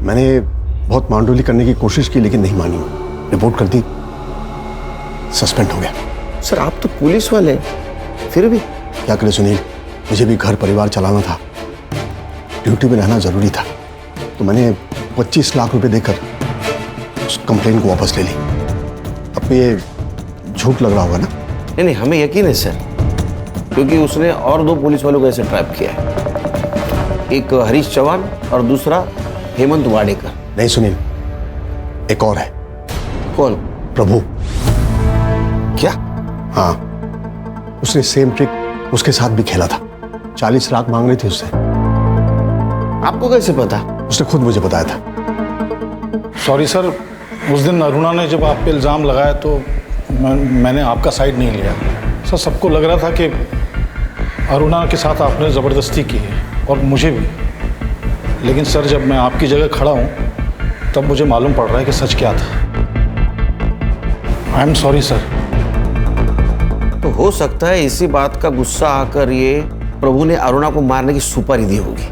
मैंने बहुत मांडोली करने की कोशिश की, लेकिन नहीं मानी। रिपोर्ट कर दी, सस्पेंड हो गया। सर आप तो पुलिस वाले, फिर भी क्या करे सुनील, मुझे भी घर परिवार चलाना था, ड्यूटी में रहना जरूरी था। तो मैंने 25 लाख रुपए देकर उस कंप्लेन को वापस ले ली। अब ये झूठ लग रहा होगा ना? नहीं नहीं, हमें यकीन है सर, क्योंकि उसने और 2 पुलिस वालों को ऐसे ट्रैप किया है। एक हरीश चौहान और दूसरा हेमंत वाडेकर। नहीं सुनील, एक और है। कौन? प्रभु। क्या? हाँ, उसने सेम ट्रिक उसके साथ भी खेला था। 40 लाख मांग रही थी उससे। आपको कैसे पता? उसने खुद मुझे बताया था। सॉरी सर, उस दिन अरुणा ने जब आप पे इल्ज़ाम लगाया तो मैंने आपका साइड नहीं लिया। सर सबको लग रहा था कि अरुणा के साथ आपने ज़बरदस्ती की है, और मुझे भी। लेकिन सर जब मैं आपकी जगह खड़ा हूँ तब मुझे मालूम पड़ रहा है कि सच क्या था। I am sorry sir. तो हो सकता है इसी बात का गुस्सा आकर ये प्रभु ने अरुणा को मारने की सुपारी दी होगी।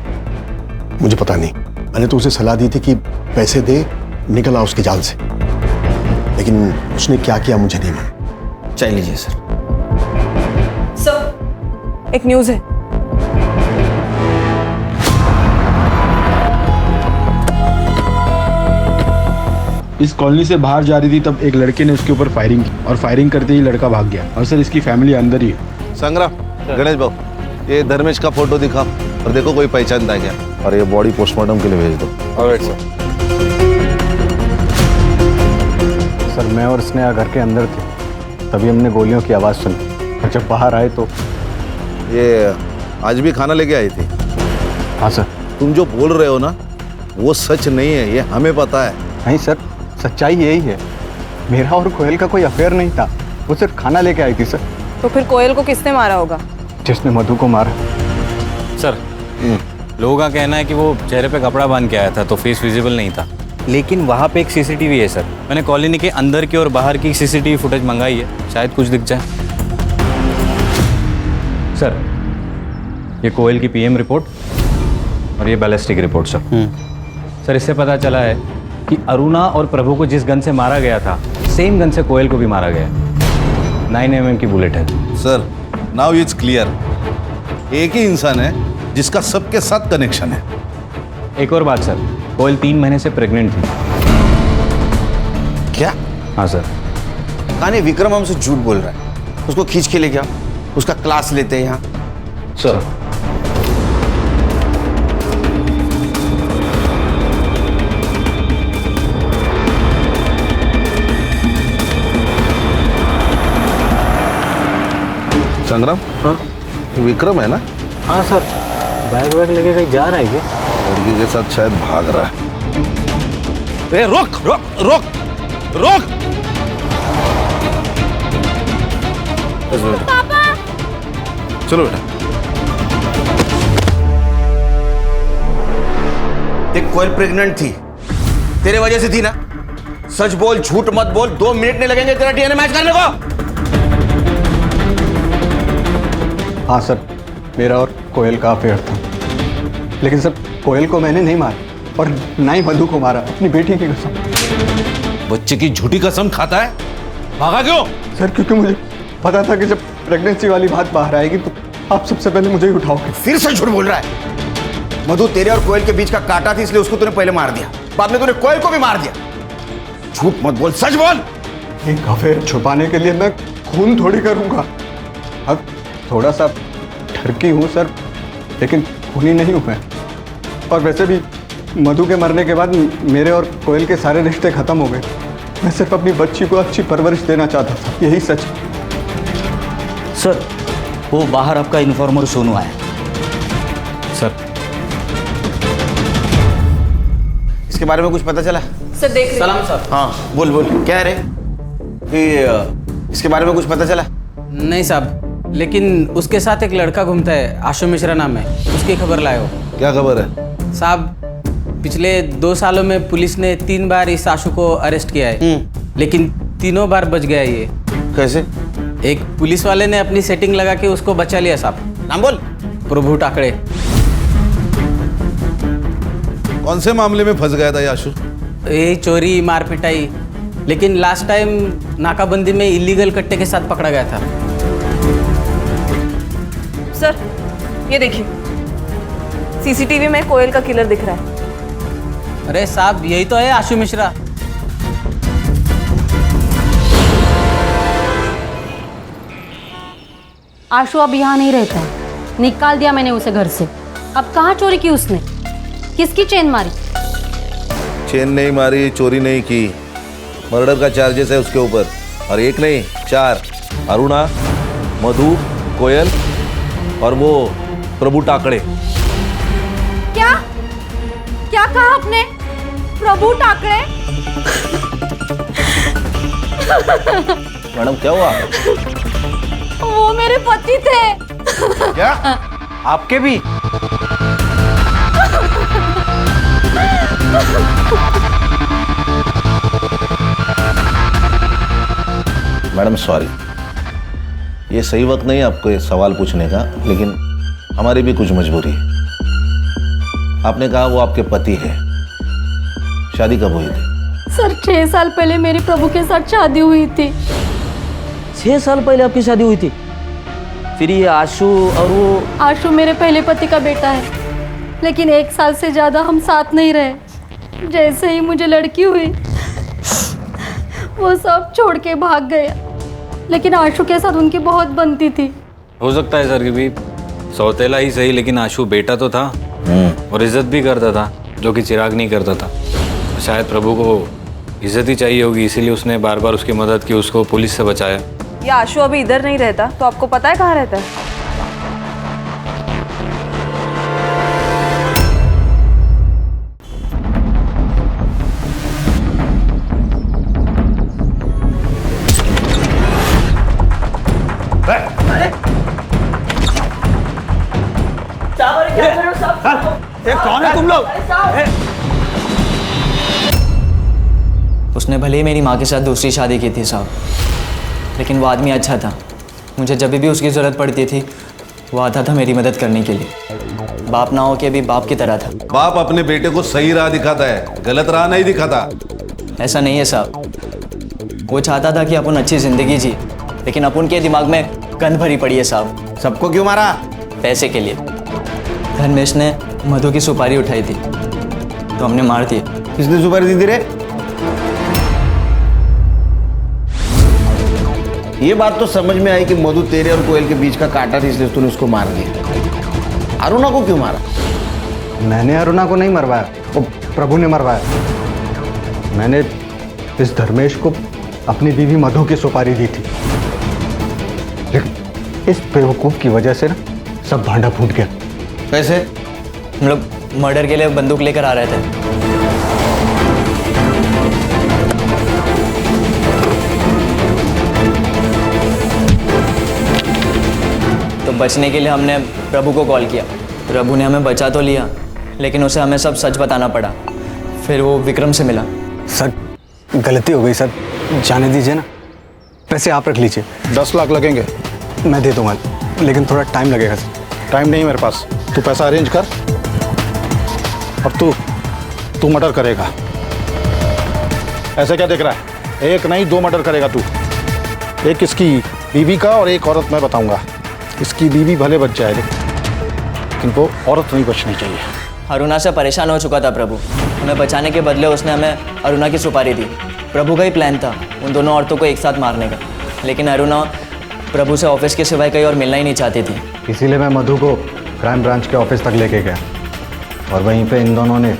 मुझे पता नहीं, मैंने तो उसे सलाह दी थी कि पैसे दे, निकल आ उसके जाल से। लेकिन उसने क्या किया मुझे नहीं मालूम। चल लीजिए सर। सर एक न्यूज़ है। इस कॉलोनी से बाहर जा रही थी तब एक लड़के ने उसके ऊपर फायरिंग की, और फायरिंग करते ही लड़का भाग गया। और सर इसकी फैमिली अंदर ही है। संग्राम, गणेश बाबू, ये धर्मेश का फोटो दिखा और देखो कोई पहचानता है क्या, और ये बॉडी पोस्टमार्टम के लिए भेज दो। Alright sir. सर मैं और स्नेहा घर के अंदर थे, तभी हमने गोलियों की आवाज़ सुनी और जब बाहर आए तो ये आज भी खाना लेके आई थी? हाँ सर। तुम जो बोल रहे हो ना वो सच नहीं है, ये हमें पता है। नहीं सर, सच्चाई यही है, मेरा और कोयल का कोई अफेयर नहीं था, वो सिर्फ खाना लेके आई थी सर। तो फिर कोयल को किसने मारा होगा? जिसने मधु को मारा। सर लोगों का कहना है कि वो चेहरे पे कपड़ा बांध के आया था तो फेस विजिबल नहीं था, लेकिन वहाँ पे एक सीसीटीवी है सर। मैंने कॉलोनी के अंदर की और बाहर की सीसीटीवी फुटेज मंगाई है, शायद कुछ दिख जाए। सर ये कोयल की पीएम रिपोर्ट और ये बैलिस्टिक रिपोर्ट सर इससे पता चला है कि अरुणा और प्रभु को जिस गन से मारा गया था सेम गन से कोयल को भी मारा गया। 9mm की बुलेट है। सर नाउ इट्स क्लियर, एक ही इंसान है जिसका सबके साथ कनेक्शन है। एक और बात सर, कोयल 3 महीने से प्रेग्नेंट थी। क्या? हाँ सर। कहानी विक्रम हमसे झूठ बोल रहा है, उसको खींच के ले गया, उसका क्लास लेते हैं यहाँ। सर संग्राम, हाँ विक्रम है ना? हाँ सर, बैग वैग लेके कहीं जा रहा है क्या? लड़की के साथ शायद भाग रहा है। ए, रोक रोक रोक रोक! पापा! चलो बेटा। देख कोयल प्रेग्नेंट थी, तेरे वजह से थी ना। सच बोल, झूठ मत बोल, 2 मिनट नहीं लगेंगे तेरा डीएनए मैच करने को। हाँ सर, मेरा और कोयल का अफेयर था, लेकिन सर कोयल को मैंने नहीं मारा और ना ही मधु को मारा, अपनी बेटी की कसम। बच्चे की झूठी कसम खाता है, भागा क्यों? सर क्योंकि मुझे पता था कि जब प्रेगनेंसी वाली बात बाहर आएगी तो आप सबसे पहले मुझे ही उठाओगे। फिर से झूठ बोल रहा है। मधु तेरे और कोयल के बीच का कांटा थी, इसलिए उसको तूने पहले मार दिया, बाद में तूने कोयल को भी मार दिया। झूठ मत बोल, सच बोल। एक अफेयर छुपाने के लिए मैं खून थोड़ी करूंगा। अब थोड़ा सा ठरकी हूँ सर, लेकिन खूनी नहीं हूँ मैं। और वैसे भी मधु के मरने के बाद मेरे और कोयल के सारे रिश्ते खत्म हो गए। मैं सिर्फ अपनी बच्ची को अच्छी परवरिश देना चाहता था, यही सच। सर वो बाहर आपका इन्फॉर्मर सोनू आया। सर इसके बारे में कुछ पता चला? सर देख रहे सलाम सर। हाँ बोल बोल, क्या है रे? इसके बारे में कुछ पता चला? नहीं साहब, लेकिन उसके साथ एक लड़का घूमता है, आशु मिश्रा नाम है, उसकी खबर लाए हो। क्या खबर है? साहब पिछले 2 सालों में पुलिस ने 3 बार इस आशु को अरेस्ट किया है, लेकिन तीनों बार बच गया ये। कैसे? एक पुलिस वाले ने अपनी सेटिंग लगा के उसको बचा लिया साहब। नाम बोल। प्रभु टाकड़े। कौन से मामले में फंस गया था आशु? यही चोरी मार पिटाई, लेकिन लास्ट टाइम नाकाबंदी में इलीगल कट्टे के साथ पकड़ा गया था। सर ये देखिए, सीसीटीवी में कोयल का किलर दिख रहा है। अरे साहब यही तो है आशु मिश्रा। आशु अब यहाँ नहीं रहता है, निकाल दिया मैंने उसे घर से। अब कहाँ चोरी की उसने? किसकी चेन मारी? चेन नहीं मारी, चोरी नहीं की, मर्डर का चार्जेस है उसके ऊपर, और एक नहीं 4। अरुणा, मधु, कोयल और वो प्रभु टाकड़े। क्या क्या कहा आपने? प्रभु टाकड़े? मैडम क्या हुआ? वो मेरे पति थे। क्या? आपके भी? मैडम सॉरी, ये सही वक्त नहीं है आपको ये सवाल पूछने का, लेकिन हमारी भी कुछ मजबूरी है। आपने कहा वो आपके पति है, शादी कब हुई थी? सर 6 साल पहले मेरे प्रभु के साथ शादी हुई थी। 6 साल पहले आपकी शादी हुई थी? फिर ये आशु और वो? आशु मेरे पहले पति का बेटा है, लेकिन 1 साल से ज़्यादा हम साथ नहीं रहे। जैसे ही मुझे लड़की हुई वो सब छोड़ के भाग गया, लेकिन आशु के साथ उनकी बहुत बनती थी। हो सकता है सर कि भी सौतेला ही सही, लेकिन आशु बेटा तो था और इज्जत भी करता था, जो कि चिराग नहीं करता था। शायद प्रभु को इज्जत ही चाहिए होगी, इसीलिए उसने बार बार उसकी मदद की, उसको पुलिस से बचाया। ये आशु अभी इधर नहीं रहता तो आपको पता है कहाँ रहता है? कौन है तुम लोग? उसने भले ही मेरी माँ के साथ दूसरी शादी की थी साहब, लेकिन वो आदमी अच्छा था। मुझे जब भी उसकी ज़रूरत पड़ती थी वो आता था मेरी मदद करने के लिए। बाप ना हो के भी बाप की तरह था। बाप अपने बेटे को सही राह दिखाता है, गलत राह नहीं दिखाता। ऐसा नहीं है साहब, वो चाहता था कि अपन अच्छी ज़िंदगी जी, लेकिन अपन के दिमाग में गंद भरी पड़ी है साहब। सबको क्यों मारा? पैसे के लिए। धर्मेश ने मधु की सुपारी उठाई थी तो हमने मार दी। किसने सुपारी दी थी रे? ये बात तो समझ में आई कि मधु तेरे और कोयल के बीच का कांटा थी, इसलिए तूने उसको मार दिया। अरुणा को क्यों मारा? मैंने अरुणा को नहीं मरवाया, वो प्रभु ने मरवाया। मैंने इस धर्मेश को अपनी बीवी मधु की सुपारी दी थी, लेकिन इस बेवकूफ की वजह से ना सब भांडा फूट गया। कैसे? हम लोग मर्डर के लिए बंदूक लेकर आ रहे थे। तो बचने के लिए हमने प्रभु को कॉल किया। प्रभु ने हमें बचा तो लिया, लेकिन उसे हमें सब सच बताना पड़ा। फिर वो विक्रम से मिला। सर गलती हो गई सर, जाने दीजिए ना। पैसे आप रख लीजिए। 10 लाख लगेंगे। मैं दे दूंगा, लेकिन थोड़ा टाइम लगेगा सर। टाइम नहीं मेरे पास, तू पैसा अरेंज कर और तू मर्डर करेगा। ऐसे क्या देख रहा है? एक नहीं 2 मर्डर करेगा तू। एक इसकी बीवी का और एक औरत मैं बताऊंगा। इसकी बीवी भले बच जाए लेकिन वो औरत नहीं बचनी चाहिए। अरुणा से परेशान हो चुका था प्रभु। हमें बचाने के बदले उसने हमें अरुणा की सुपारी दी। प्रभु का ही प्लान था उन दोनों औरतों को एक साथ मारने का, लेकिन अरुणा प्रभु से ऑफिस के सिवाय कहीं और मिलना ही नहीं चाहती थी। इसीलिए मैं मधु को क्राइम ब्रांच के ऑफिस तक लेके गया और वहीं पे इन दोनों ने।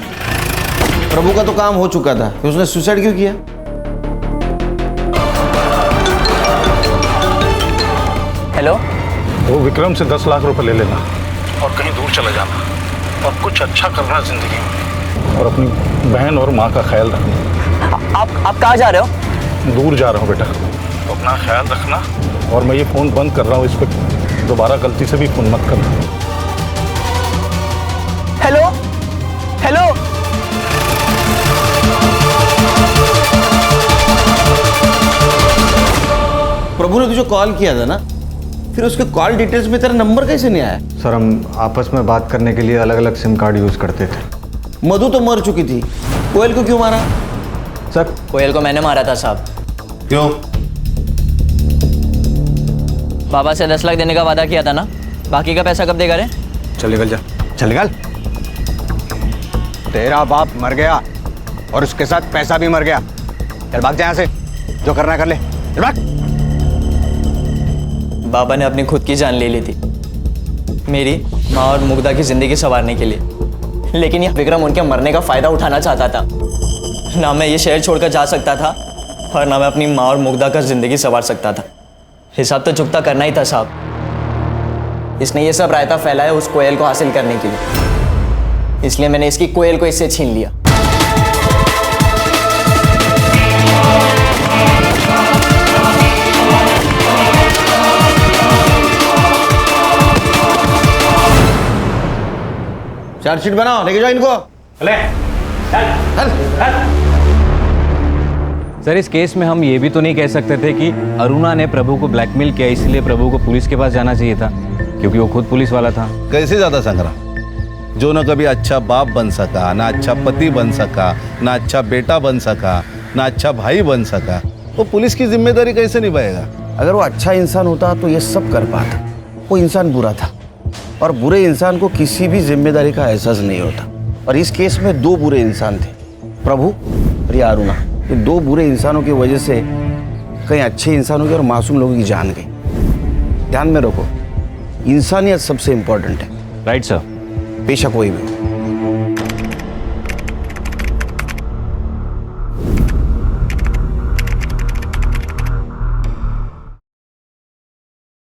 प्रभु का तो काम हो चुका था, फिर उसने सुसाइड क्यों किया? हेलो, वो विक्रम से 10 लाख रुपए ले लेना और कहीं दूर चले जाना और कुछ अच्छा करना जिंदगी में, और अपनी बहन और माँ का ख्याल रखना। आप कहाँ जा रहे हो? दूर जा रहा हूँ बेटा, तो अपना ख्याल रखना। और मैं ये फ़ोन बंद कर रहा हूँ, इस पर दोबारा गलती से भी फ़ोन मत करना। हेलो हेलो, प्रभु ने तुझे कॉल किया था ना, फिर उसके कॉल डिटेल्स में तेरा नंबर कैसे नहीं आया? सर हम आपस में बात करने के लिए अलग अलग सिम कार्ड यूज करते थे। मधु तो मर चुकी थी, कोयल को क्यों मारा? सर कोयल को मैंने मारा था साहब। क्यों? बाबा से 10 लाख देने का वादा किया था ना, बाकी का पैसा कब देगा रे? चल निकल जा, चल निकल। तेरा बाप मर गया और उसके साथ पैसा भी मर गया। चल भाग जा यहाँ से, जो करना कर ले, चल भाग। बाबा ने अपनी खुद की जान ले ली थी मेरी, माँ और मुग्धा की जिंदगी संवारने के लिए, लेकिन यह विक्रम उनके मरने का फायदा उठाना चाहता था। ना मैं ये शहर छोड़कर जा सकता था और ना मैं अपनी माँ और मुग्धा का जिंदगी संवार सकता था। हिसाब तो चुकता करना ही था साहब। इसने ये सब रायता फैलाया उस कोयल को हासिल करने के लिए, इसलिए मैंने इसकी कोयल को इससे छीन लिया। चार्जशीट बनाओ, लेके जाओ इनको। सर इस केस में हम ये भी तो नहीं कह सकते थे कि अरुणा ने प्रभु को ब्लैकमेल किया, इसलिए प्रभु को पुलिस के पास जाना चाहिए था, क्योंकि वो खुद पुलिस वाला था। कैसे ज्यादा संग्राम? जो न कभी अच्छा बाप बन सका, ना अच्छा पति बन सका, ना अच्छा बेटा बन सका, ना अच्छा भाई बन सका, वो पुलिस की जिम्मेदारी कैसे निभाएगा? अगर वो अच्छा इंसान होता तो ये सब कर पाता। वो इंसान बुरा था और बुरे इंसान को किसी भी जिम्मेदारी का एहसास नहीं होता। और इस केस में 2 बुरे इंसान थे, प्रभु और ये अरुणा। ये 2 बुरे इंसानों की वजह से कई अच्छे इंसानों की और मासूम लोगों की जान गई। ध्यान में रखो, इंसानियत सबसे इंपॉर्टेंट है। Right sir. बेशक कोई भी।